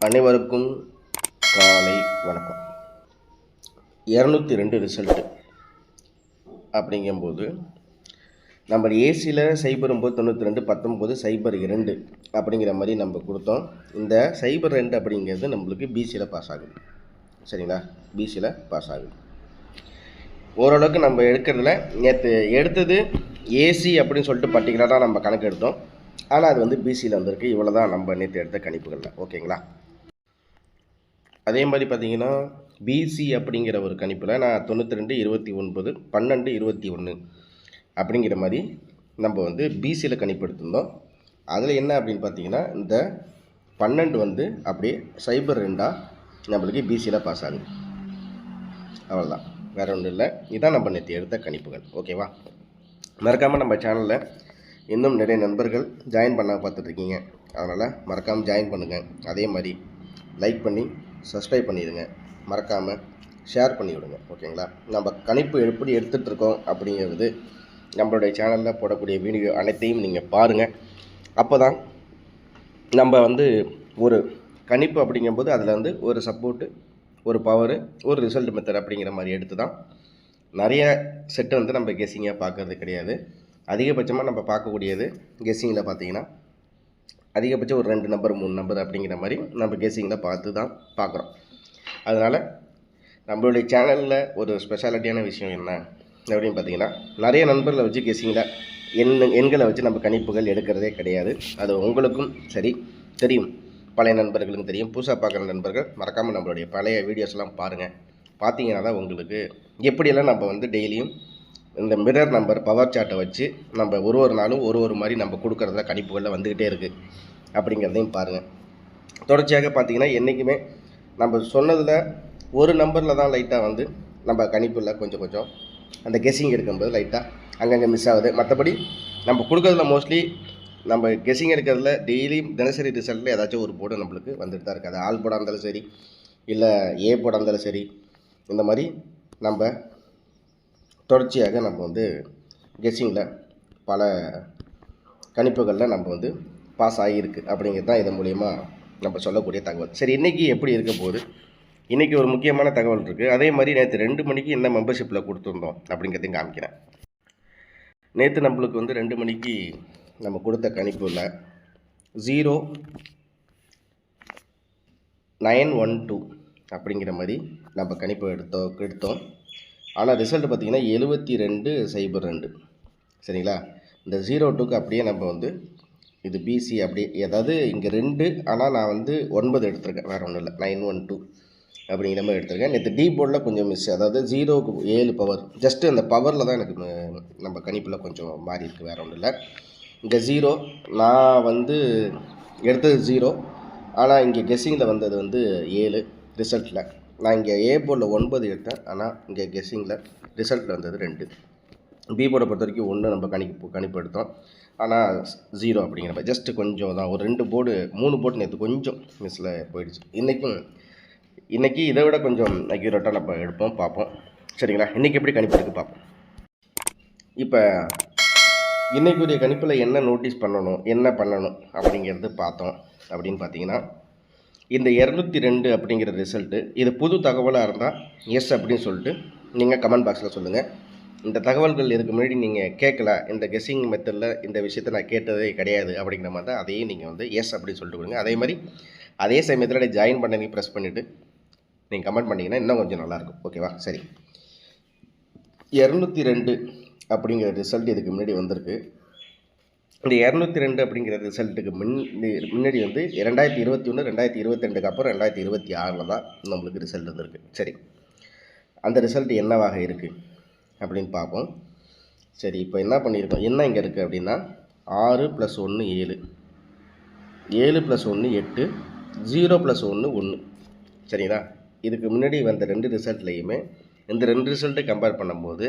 அனைவருக்கும் காலை வணக்கம். 202 ரிசல்ட்டு அப்படிங்கும்போது நம்ம ஏசியில் 0992 19 02 அப்படிங்கிற மாதிரி நம்ம கொடுத்தோம். இந்த 02 அப்படிங்கிறது நம்மளுக்கு பிசியில் பாஸ் ஆகுது. சரிங்களா? பிசியில் பாஸ் ஆகுது. ஓரளவுக்கு நம்ம எடுக்கிறதுல நேற்று எடுத்தது ஏசி அப்படின்னு சொல்லிட்டு பர்டிகுலராக நம்ம கணக்கு எடுத்தோம். ஆனால் அது பிசியில் வந்திருக்கு. இவ்வளோ தான் நம்ம நேற்று எடுத்த கணிப்புகளில். ஓகேங்களா? அதே மாதிரி பார்த்தீங்கன்னா பிசி அப்படிங்கிற ஒரு கணிப்பில் நான் 92 29 12 21 அப்படிங்கிற மாதிரி நம்ம பிசியில் கணிப்பு எடுத்திருந்தோம். அதில் என்ன அப்படின்னு பார்த்தீங்கன்னா இந்த 12 அப்படியே 02 நம்மளுக்கு பிசியில் பாஸ் ஆகுது. அவ்வளோதான், வேறு ஒன்றும் இல்லை. இதுதான் நம்ம நேற்று எடுத்த கணிப்புகள். ஓகேவா? மறக்காமல் நம்ம சேனலில் இன்னும் நிறைய நண்பர்கள் ஜாயின் பண்ண பார்த்துட்ருக்கீங்க. அதனால் மறக்காமல் ஜாயின் பண்ணுங்கள். அதே மாதிரி லைக் பண்ணி சப்ஸ்கிரைப் பண்ணிடுங்க. மறக்காமல் ஷேர் பண்ணிவிடுங்க. ஓகேங்களா? நம்ம கணிப்பு எப்படி எடுத்துகிட்ருக்கோம் அப்படிங்கிறது நம்மளுடைய சேனலில் போடக்கூடிய வீடியோ அனைத்தையும் நீங்கள் பாருங்கள். அப்போ தான் நம்ம ஒரு கணிப்பு அப்படிங்கும்போது அதில் ஒரு சப்போர்ட்டு, ஒரு பவரு, ஒரு ரிசல்ட் மெத்தட் அப்படிங்கிற மாதிரி எடுத்து தான் நிறைய செட்டு நம்ம கெஸ்ஸிங்காக பார்க்கறது கிடையாது. அதிகபட்சமாக நம்ம பார்க்கக்கூடியது கெஸ்ஸிங்கில் பார்த்தீங்கன்னா அதிகபட்சம் ஒரு 2 நம்பர் 3 நம்பர் அப்படிங்கிற மாதிரி நம்ம கெஸ்ஸிங்கில் பார்த்து தான் பார்க்குறோம். அதனால் நம்மளுடைய சேனலில் ஒரு ஸ்பெஷாலிட்டியான விஷயம் என்ன அப்படின்னு பார்த்தீங்கன்னா நிறைய நண்பர்களை வச்சு கெஸ்ஸிங்கில் எண்களை வச்சு நம்ம கணிப்புகள் எடுக்கிறதே கிடையாது. அது உங்களுக்கும் சரி தெரியும், பழைய நண்பர்களுக்கும் தெரியும். புதுசாக பார்க்குற நண்பர்கள் மறக்காமல் நம்மளுடைய பழைய வீடியோஸ்லாம் பாருங்கள். பார்த்தீங்கன்னா தான் உங்களுக்கு எப்படியெல்லாம் நம்ம டெய்லியும் இந்த மிரர் நம்பர் பவர் சார்ட்டை வச்சு நம்ம ஒரு நாளும் ஒரு மாதிரி நம்ம கொடுக்குறதுல கணிப்புகளில் வந்துக்கிட்டே இருக்குது அப்படிங்கிறதையும் பாருங்கள். தொடர்ச்சியாக பார்த்தீங்கன்னா என்றைக்குமே நம்ம சொன்னதில் ஒரு நம்பரில் தான் லைட்டாக நம்ம கணிப்பில் கொஞ்சம் அந்த கெஸ்ஸிங் எடுக்கும்போது லைட்டாக அங்கங்கே மிஸ் ஆகுது. மற்றபடி நம்ம கொடுக்குறதுல மோஸ்ட்லி நம்ம கெஸ்ஸிங் எடுக்கிறதுல டெய்லியும் தினசரி ரிசல்ட்டில் ஏதாச்சும் ஒரு போர்டு நம்மளுக்கு வந்துட்டு தான் இருக்குது. அது ஆல் போர்டாக இருந்தாலும் சரி, இல்லை ஏ போர்டாக இருந்தாலும் சரி, இந்த மாதிரி நம்ம தொடர்ச்சியாக நம்ம கெஸ்ஸிங்கில் பல கணிப்புகளில் நம்ம பாஸ் ஆகியிருக்கு அப்படிங்கிறது தான் இதன் மூலயமா நம்ம சொல்லக்கூடிய தகவல். சரி, இன்றைக்கி எப்படி இருக்க போகுது? இன்றைக்கி ஒரு முக்கியமான தகவல் இருக்குது. அதே மாதிரி நேற்று 2 மணிக்கு என்ன மெம்பர்ஷிப்பில் கொடுத்துருந்தோம் அப்படிங்கிறதையும் காமிக்கிறேன். நேற்று நம்மளுக்கு 2 மணிக்கு நம்ம கொடுத்த கணிப்பில் 0912 அப்படிங்கிற மாதிரி நம்ம கணிப்பு எடுத்தோம். ஆனால் ரிசல்ட் பார்த்திங்கன்னா 7202. சரிங்களா? இந்த 02க்கு அப்படியே நம்ம இது பிசி அப்படி ஏதாவது இங்கே 2, ஆனால் நான் 9 எடுத்திருக்கேன். வேறு ஒன்றும் இல்லை, 912 அப்படிங்கிற மாதிரி எடுத்திருக்கேன். நேற்று டி போர்டில் கொஞ்சம் மிஸ், அதாவது 0க்கு 7 பவர், ஜஸ்ட்டு அந்த பவரில் தான் எனக்கு நம்ம கணிப்பில் கொஞ்சம் மாறி இருக்குது. வேறு ஒன்றும் இல்லை. இங்கே 0 நான் எடுத்தது 0, ஆனால் இங்கே கெஸ்ஸிங்கில் வந்தது 7 ரிசல்ட்டில். நான் இங்கே ஏ போர்டில் 9 எடுத்தேன், ஆனால் இங்கே கெஸ்ஸிங்கில் ரிசல்ட்டில் வந்தது 2. பி போர்டை பொறுத்த வரைக்கும் 1 நம்ம கணிப்பு எடுத்தோம், ஆனால் 0 அப்படிங்கிற மாதிரி ஜஸ்ட்டு கொஞ்சம் தான். ஒரு 2 போர்டு 3 போர்டு நேற்று கொஞ்சம் மிஸ்ஸில் போயிடுச்சு. இன்றைக்கி இதை விட கொஞ்சம் அக்யூரேட்டாக நம்ம எடுப்போம், பார்ப்போம். சரிங்களா? இன்றைக்கி எப்படி கணிப்பு எடுத்து பார்ப்போம். இப்போ இன்றைக்குரிய கணிப்பில் என்ன நோட்டீஸ் பண்ணணும், என்ன பண்ணணும் அப்படிங்கிறது பார்த்தோம். அப்படின்னு பார்த்தீங்கன்னா இந்த 202 அப்படிங்கிற ரிசல்ட்டு இது புது தகவலாக இருந்தால் எஸ் அப்படின்னு சொல்லிட்டு நீங்கள் கமெண்ட் பாக்ஸில் சொல்லுங்கள். இந்த தகவல்கள் இதுக்கு முன்னாடி நீங்கள் கேட்கல, இந்த கெஸ்ஸிங் மெத்தடில் இந்த விஷயத்தை நான் கேட்டதே கிடையாது அப்படிங்கிற மாதிரி தான் அதையும் நீங்கள் எஸ் அப்படின்னு சொல்லிட்டு கொடுங்க. அதே மாதிரி அதே சமயத்தில் ஜாயின் பண்ணி ப்ரெஸ் பண்ணிவிட்டு நீங்கள் கமெண்ட் பண்ணிங்கன்னா இன்னும் கொஞ்சம் நல்லாயிருக்கும். ஓகேவா? சரி, 202 அப்படிங்கிற ரிசல்ட் இதுக்கு முன்னாடி வந்திருக்கு. இந்த 202 அப்படிங்கிற ரிசல்ட்டுக்கு முன்னாடி 2021 2022 அப்புறம் 2026 தான் நம்மளுக்கு ரிசல்ட் வந்திருக்கு. சரி, அந்த ரிசல்ட் என்னவாக இருக்குது அப்படின்னு பார்ப்போம். சரி, இப்போ என்ன பண்ணியிருக்கோம், என்ன இங்கே இருக்குது அப்படின்னா 6 + 1 7, 7 + 1 8, 0 + 1 1. சரிங்களா? இதுக்கு முன்னாடி வந்த 2 ரிசல்ட்லேயுமே இந்த 2 ரிசல்ட்டை கம்பேர் பண்ணும்போது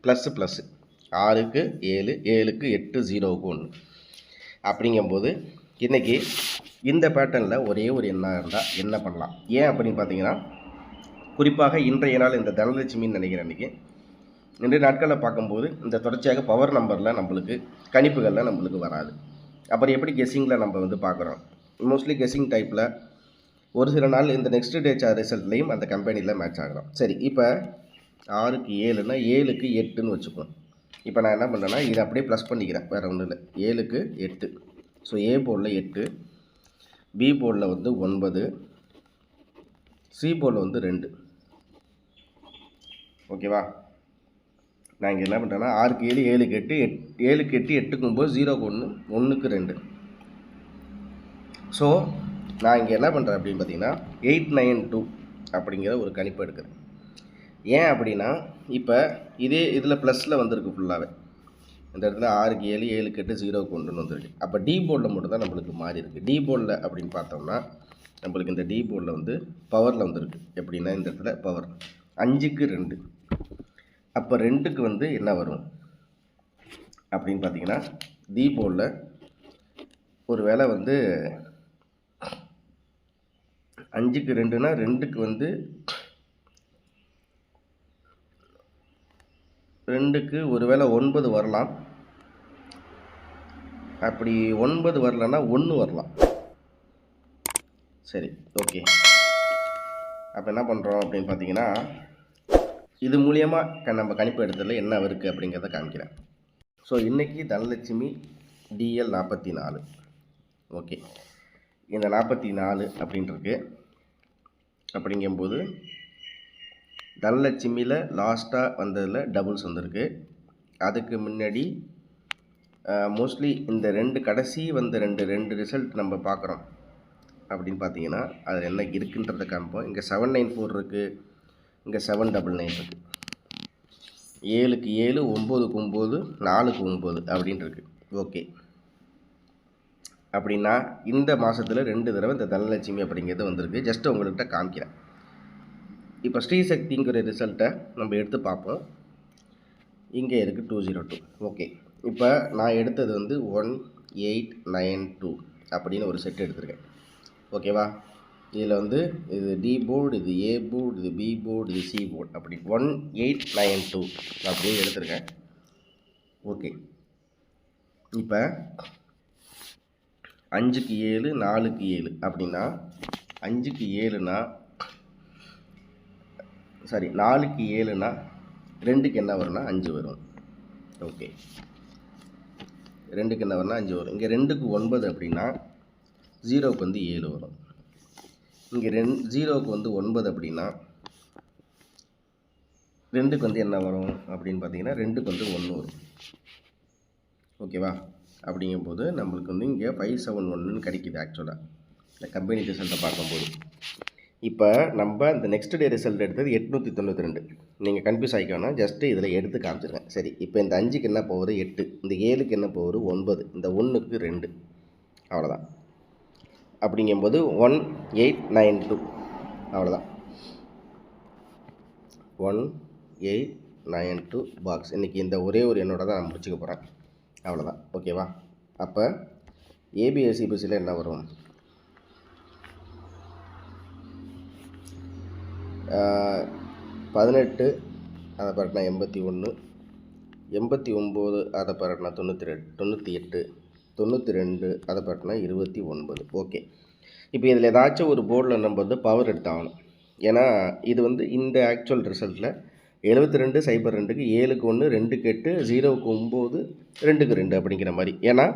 ப்ளஸ்ஸு 6க்கு 7, 7க்கு 8, 0க்கு 1 அப்படிங்கும்போது இன்றைக்கி இந்த பேட்டர்னில் ஒரே ஒரு எண்ணாக இருந்தால் என்ன பண்ணலாம்? ஏன் அப்படின்னு பார்த்தீங்கன்னா, குறிப்பாக இன்றைய நாள் இந்த தனலட்சுமின்னு நினைக்கிறேன். இன்றைக்கி இன்றைய நாட்களில் பார்க்கும்போது இந்த தொடர்ச்சியாக பவர் நம்பரில் நம்மளுக்கு கணிப்புகளில் நம்மளுக்கு வராது. அப்புறம் எப்படி கெஸ்ஸிங்கில் நம்ம பார்க்குறோம்? மோஸ்ட்லி கெஸ்ஸிங் டைப்பில் ஒரு சில நாள் இந்த நெக்ஸ்ட் டே ரிசல்ட்லேயும் அந்த கம்பெனியில் மேட்ச் ஆகலாம். சரி, இப்போ 6க்கு 7னா 7க்கு 8ன்னு வச்சுக்குவோம். இப்போ நான் என்ன பண்ணுறேன்னா இதை அப்படியே ப்ளஸ் பண்ணிக்கிறேன், வேறு ஒன்றும் இல்லை. 7க்கு 8. ஸோ ஏ போர்டில் 8, பி போர்டில் வந்து 9, சி போர்டில் வந்து 2. ஓகேவா? நான் இங்கே என்ன பண்ணுறேன்னா 6க்கு 7, 7க்கு 8, 7க்கு 8, 8க்கு 9, 0க்கு 1, 1க்கு 2. ஸோ நான் இங்கே என்ன பண்ணுறேன் அப்படின்னு பார்த்தீங்கன்னா 892 அப்படிங்கிற ஒரு கணிப்பு எடுக்கிறேன். ஏன் அப்படின்னா இப்போ இதே இதில் ப்ளஸில் வந்திருக்கு ஃபுல்லாகவே. இந்த இடத்துல 6க்கு 7, 7க்கு 8, 0க்கு 1ன்னு வந்துருக்கு. அப்போ டி போர்டில் மட்டும் தான் நம்மளுக்கு மாறி இருக்குது. டி போர்டில் அப்படின்னு பார்த்தோம்னா நம்மளுக்கு இந்த டி போர்டில் வந்து பவரில் வந்துருக்கு. எப்படின்னா இந்த இடத்துல பவர் 5க்கு 2. அப்போ 2க்கு வந்து என்ன வரும் அப்படின்னு பார்த்தீங்கன்னா டி போர்டில் ஒரு வேளை வந்து 5க்கு 2னா 2க்கு வந்து 2க்கு ஒரு வேளை 9 வரலாம். அப்படி 9 வரலன்னா 1 வரலாம். சரி, ஓகே. அப்போ என்ன பண்ணுறோம் அப்படின்னு பார்த்தீங்கன்னா இது மூலியமாக நம்ம கணிப்பு எடுத்ததில் என்ன இருக்குது அப்படிங்கிறத காமிக்கிறேன். ஸோ இன்றைக்கி தனலட்சுமி DL 44. ஓகே, இந்த 44 அப்படின்ட்டுருக்கு. அப்படிங்கும்போது தனலட்சுமியில் லாஸ்ட்டாக வந்ததில் டபுள்ஸ் வந்திருக்கு. அதுக்கு முன்னாடி மோஸ்ட்லி இந்த 2 கடைசி வந்த ரெண்டு ரிசல்ட் நம்ம பார்க்குறோம் அப்படின்னு பார்த்தீங்கன்னா அதில் என்ன இருக்குன்றதை காமிப்போம். இங்கே 794 இருக்குது, இங்கே 799 இருக்குது. 7க்கு 7, 9க்கு 9, 4க்கு 9 அப்படின்ட்டு இருக்குது. ஓகே, அப்படின்னா இந்த மாதத்தில் 2 தடவை இந்த தனலட்சுமி அப்படிங்கிறது வந்திருக்கு. ஜஸ்ட்டு உங்கள்கிட்ட காமிக்கிறேன். இப்போ ஸ்ரீசக்திங்கிற ரிசல்ட்டை நம்ம எடுத்து பார்ப்போம். இங்கே இருக்குது 202. ஓகே, இப்போ நான் எடுத்தது வந்து 1892 அப்படின்னு ஒரு செட் எடுத்திருக்கேன். ஓகேவா? இதில் வந்து இது டி போர்டு, இது ஏ போர்டு, இது பி போர்டு, இது சி போர்டு, அப்படி 1892 அப்படின்னு எடுத்திருக்கேன். ஓகே, இப்போ 5க்கு 7, 4க்கு 7 அப்படின்னா 5க்கு 7னா சாரி 4க்கு 7னா 2க்கு என்ன வரும்னா 5 வரும். ஓகே, 2க்கு என்ன வரும்னா 5 வரும். இங்கே 2க்கு 9 அப்படின்னா 0க்கு வந்து 7 வரும். இங்கே 0க்கு வந்து 9 அப்படின்னா 2க்கு வந்து என்ன வரும் அப்படின்னு பார்த்தீங்கன்னா 2க்கு வந்து 1 வரும். ஓகேவா? அப்படிங்கும்போது நம்மளுக்கு வந்து இங்கே 571ன்னு கிடைக்கிது ஆக்சுவலாக இந்த கம்பெனி ரிசல்ட்டை பார்க்கும்போது. இப்போ நம்ம இந்த நெக்ஸ்ட் டே ரிசல்ட் எடுத்தது 892. நீங்கள் கன்ஃபியூஸ் ஆகிக்கோன்னா ஜஸ்ட்டு இதில் எடுத்து காமிச்சிருக்கேன். சரி, இப்போ இந்த 5க்கு என்ன பவர் 8, இந்த 7க்கு என்ன பவர் 9, இந்த 1க்கு 2, அவ்வளோதான். அப்படிங்கும்போது 1892 அவ்வளோதான். 1892 பாக்ஸ். இன்றைக்கி இந்த ஒரே ஒரு எண்ணோட தான் நான் முடிச்சுக்க போகிறேன். அவ்வளோதான். ஓகேவா? அப்போ ஏபிஎஸ்சிபிசியில் என்ன வரும்? 18 அதை பாருன்னா 81, 89 அதை பாருன்னா 98, 92 அதை பாருன்னா 29. ஓகே, இப்போ இதில் ஏதாச்சும் ஒரு போர்டில் நம்ம வந்து பவர் எடுத்தாகணும். ஏன்னா இது வந்து இந்த ஆக்சுவல் ரிசல்ட்டில் 7202க்கு 7க்கு 1, 2க்கு 8, 0க்கு 9, 2க்கு 2 அப்படிங்கிற மாதிரி. ஏன்னா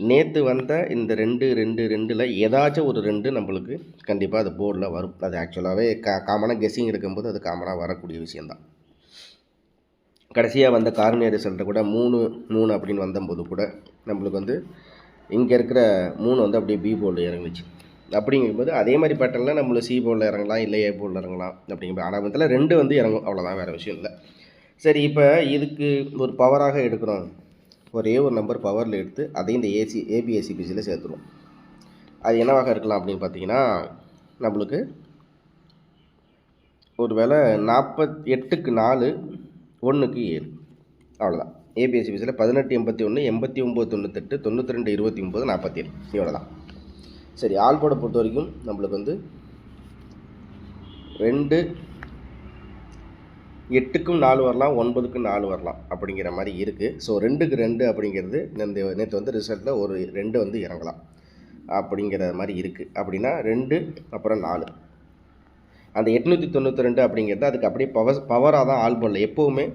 நேற்று வந்த இந்த 2 ஏதாச்சும் ஒரு 2 நம்மளுக்கு கண்டிப்பாக அது போர்டில் வரும். அது ஆக்சுவலாகவே காமனாக கெஸ்ஸிங் எடுக்கும்போது அது காமனாக வரக்கூடிய விஷயந்தான். கடைசியாக வந்த கார்னியா ரிசல்ட்டை கூட 3 அப்படின்னு வந்தபோது கூட நம்மளுக்கு வந்து இங்கே இருக்கிற 3 வந்து அப்படியே பி போர்டில் இறங்குச்சு. அப்படிங்கும்போது அதே மாதிரி பேட்டர்னில் நம்மளுக்கு சி போர்டில் இறங்கலாம், இல்லை ஏ போர்டில் இறங்கலாம் அப்படிங்கிற. ஆனால் இதில் 2 வந்து இறங்கும், அவ்வளோதான், வேறு விஷயம் இல்லை. சரி, இப்போ இதுக்கு ஒரு பவராக எடுக்கிறோம். ஒரே ஒரு நம்பர் பவரில் எடுத்து அதையும் இந்த ஏபிஎஸ்சிபிசியில் சேர்த்துருவோம். அது என்னவாக இருக்கலாம் அப்படின்னு பார்த்தீங்கன்னா நம்மளுக்கு ஒரு வேளை 48க்கு 4, 1க்கு 7, அவ்வளோதான். ஏபிஎஸ்சிபிசியில் 1881, 89, 98, 92, 29, 47 இவ்வளோ தான். சரி, ஆல் போர்டை பொறுத்த வரைக்கும் நம்மளுக்கு வந்து 2 8க்கும் 4 வரலாம், 9க்கும் 4 வரலாம் அப்படிங்கிற மாதிரி இருக்குது. ஸோ 2க்கு 2 அப்படிங்கிறது நேற்று வந்து ரிசல்ட்டில் ஒரு 2 வந்து இறங்கலாம். அப்படிங்கிற மாதிரி இருக்குது. அப்படின்னா 2 அப்புறம் 4. அந்த 892 அப்படிங்கிறது அதுக்கு அப்படியே பவராக தான் ஆல் போர்டில் எப்போவுமே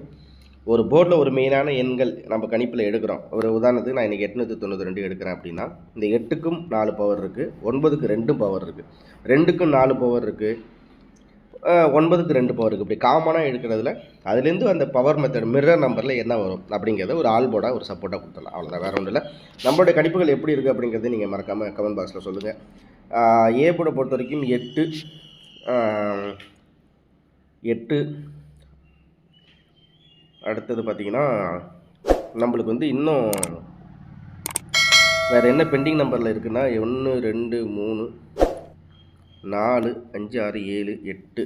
ஒரு போர்டில் ஒரு மெயினான எண்கள் நம்ம கணிப்பில் எடுக்கிறோம். ஒரு உதாரணத்துக்கு நான் இன்றைக்கி 892 எடுக்கிறேன் அப்படின்னா இந்த 8க்கும் 4 பவர் இருக்குது, 9க்கு 2 பவர் இருக்குது, 2க்கும் 4 பவர் இருக்குது, 9க்கு 2 பவர் இருக்குது. இப்படி காமனாக எடுக்கிறதுல அதுலேருந்து அந்த பவர் மெத்தட் மிரர் நம்பரில் என்ன வரும் அப்படிங்கிறத ஒரு ஆல் போர்டாக ஒரு சப்போர்ட்டாக கொடுத்துடலாம். அவ்வளோதான், வேறு ஒன்றும் இல்லை. நம்மளுடைய கணிப்புகள் எப்படி இருக்குது அப்படிங்கிறத நீங்கள் மறக்காமல் கமெண்ட் பாக்ஸில் சொல்லுங்கள். ஏ போர்டை பொறுத்த வரைக்கும் 8 அடுத்தது பார்த்திங்கன்னா நம்மளுக்கு வந்து இன்னும் வேறு என்ன பெண்டிங் நம்பரில் இருக்குன்னா 1 2 3 4 5 6 7 8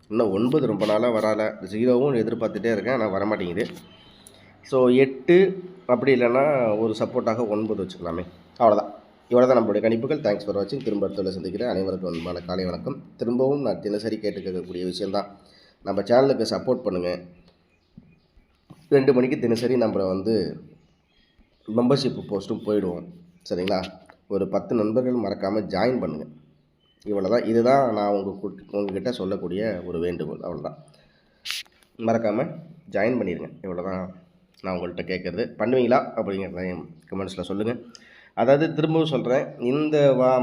இன்னும் 9 ரொம்ப நாளாக வரால. 0வும் எதிர்பார்த்துட்டே இருக்கேன், ஆனால் வரமாட்டேங்குது. ஸோ 8 அப்படி இல்லைன்னா ஒரு சப்போர்ட்டாக 9 வச்சுக்கலாமே. அவ்வளோதான், இவ்வளோ தான் நம்மளுடைய கணிப்புகள். தேங்க்ஸ் ஃபார் வாட்சிங். திரும்ப அடுத்த சந்திக்கிறேன். அனைவருக்கும் அன்பான காலை வணக்கம். திரும்பவும் நான் தினசரி கேட்டுக்கக்கூடிய விஷயந்தான், நம்ம சேனலுக்கு சப்போர்ட் பண்ணுங்கள். 2 மணிக்கு தினசரி நம்ம வந்து மெம்பர்ஷிப் போஸ்ட்டும் போயிடுவோம், சரிங்களா? ஒரு 10 நண்பர்கள் மறக்காமல் ஜாயின் பண்ணுங்கள். இவ்வளோ தான், இதுதான் நான் உங்ககிட்ட சொல்லக்கூடிய ஒரு வேண்டுகோள். அவ்வளோதான், மறக்காமல் ஜாயின் பண்ணிடுங்க. இவ்வளோ தான் நான் உங்கள்கிட்ட கேட்குறது. பண்ணுவீங்களா அப்படிங்கிறத கமெண்ட்ஸில் சொல்லுங்கள். அதாவது திரும்பவும் சொல்கிறேன், இந்த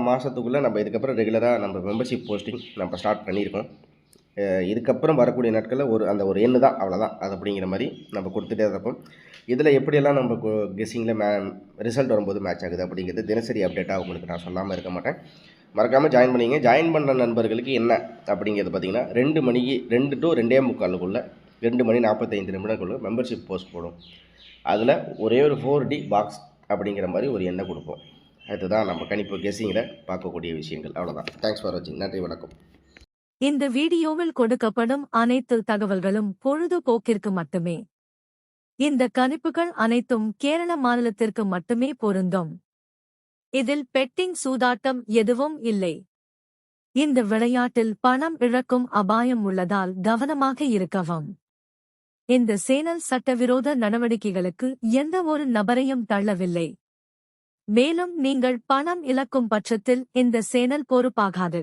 மாதத்துக்குள்ளே நம்ம இதுக்கப்புறம் ரெகுலராக நம்ம மெம்பர்ஷிப் போஸ்டிங் நம்ம ஸ்டார்ட் பண்ணியிருக்கோம். இதுக்கப்புறம் வரக்கூடிய நாட்களில் ஒரு எண்ணு தான், அவ்வளோதான். அது அப்படிங்கிற மாதிரி நம்ம கொடுத்துட்டே இருப்போம். இதில் எப்படியெல்லாம் நம்ம கெஸ்ஸிங்கில் ரிசல்ட் வரும்போது மேட்ச் ஆகுது அப்படிங்கிறது தினசரி அப்டேட்டாக உங்களுக்கு நான் சொல்லாமல் இருக்க மாட்டேன். மறக்காமல் ஜாயின் பண்ணிங்க. ஜாயின் பண்ண நண்பர்களுக்கு என்ன அப்படிங்கிறது பார்த்திங்கன்னா 2 மணிக்கு 2 to 2:45 2 மணி 45 நிமிடங்களுக்குள்ள மெம்பர்ஷிப் போஸ்ட் போடும். அதில் ஒரே ஒரு 4D பாக்ஸ் அப்படிங்கிற மாதிரி ஒரு எண்ணை கொடுப்போம். அதுதான் நம்ம கணிப்பு கெஸ்ஸிங்கில் பார்க்கக்கூடிய விஷயங்கள். அவ்வளோதான். தேங்க்ஸ் ஃபார் வாட்சிங். நன்றி, வணக்கம். இந்த வீடியோவில் கொடுக்கப்படும் அனைத்து தகவல்களும் பொழுதுபோக்கிற்கு மட்டுமே. இந்த கணிப்புகள் அனைத்தும் கேரள மாநிலத்திற்கு மட்டுமே பொருந்தும். இதில் பெட்டிங் சூதாட்டம் எதுவும் இல்லை. இந்த விளையாட்டில் பணம் இழக்கும் அபாயம் உள்ளதால் கவனமாக இருக்கவும். இந்த சேனல் சட்டவிரோத நடவடிக்கைகளுக்கு எந்த ஒரு நபரையும் தள்ளவில்லை. மேலும் நீங்கள் பணம் இழக்கும் பட்சத்தில் இந்த சேனல் பொறுப்பாகாது.